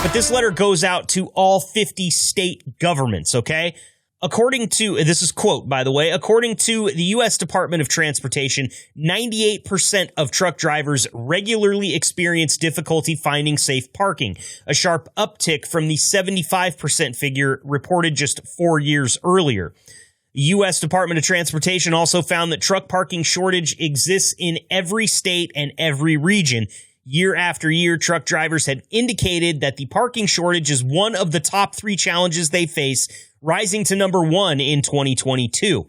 but this letter goes out to all 50 state governments, okay? According to, this is quote, by the way, according to the U.S. Department of Transportation, 98% of truck drivers regularly experience difficulty finding safe parking, a sharp uptick from the 75% figure reported just 4 years earlier. The U.S. Department of Transportation also found that truck parking shortage exists in every state and every region. Year after year, truck drivers have indicated that the parking shortage is one of the top 3 challenges they face, rising to number 1 in 2022.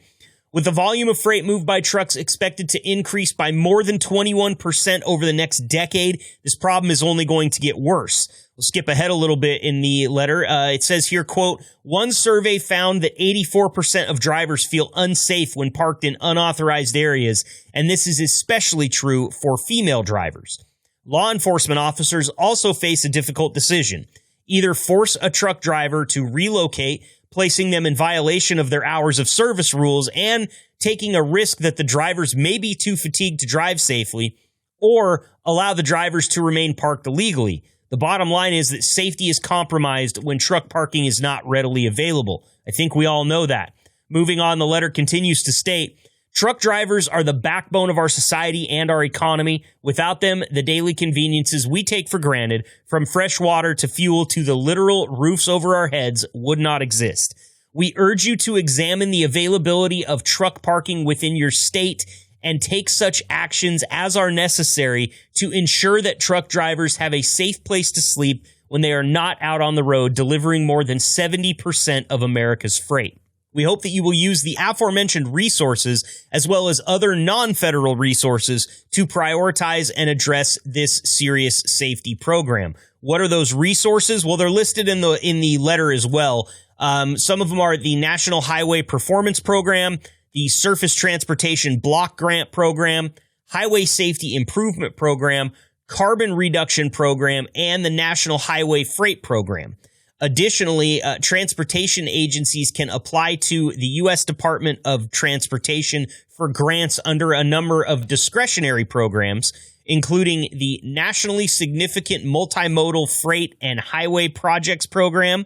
With the volume of freight moved by trucks expected to increase by more than 21% over the next decade, this problem is only going to get worse. We'll skip ahead a little bit in the letter. It says here, quote, one survey found that 84% of drivers feel unsafe when parked in unauthorized areas, and this is especially true for female drivers. Law enforcement officers also face a difficult decision. Either force a truck driver to relocate, placing them in violation of their hours of service rules and taking a risk that the drivers may be too fatigued to drive safely, or allow the drivers to remain parked illegally. The bottom line is that safety is compromised when truck parking is not readily available. I think we all know that. Moving on, the letter continues to state, truck drivers are the backbone of our society and our economy. Without them, the daily conveniences we take for granted, from fresh water to fuel to the literal roofs over our heads, would not exist. We urge you to examine the availability of truck parking within your state and take such actions as are necessary to ensure that truck drivers have a safe place to sleep when they are not out on the road delivering more than 70% of America's freight. We hope that you will use the aforementioned resources as well as other non-federal resources to prioritize and address this serious safety program. What are those resources? Well, they're listed in the letter as well. Some of them are the National Highway Performance Program, the Surface Transportation Block Grant Program, Highway Safety Improvement Program, Carbon Reduction Program, and the National Highway Freight Program. Additionally, transportation agencies can apply to the U.S. Department of Transportation for grants under a number of discretionary programs, including the Nationally Significant Multimodal Freight and Highway Projects Program,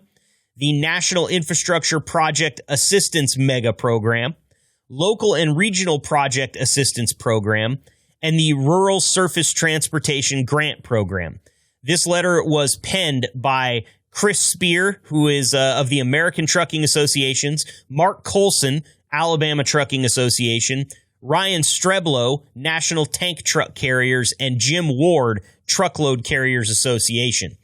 the National Infrastructure Project Assistance Mega Program, Local and Regional Project Assistance Program, and the Rural Surface Transportation Grant Program. This letter was penned by Chris Spear, who is of the American Trucking Associations, Mark Colson, Alabama Trucking Association, Ryan Streblow, National Tank Truck Carriers, and Jim Ward, Truckload Carriers Association.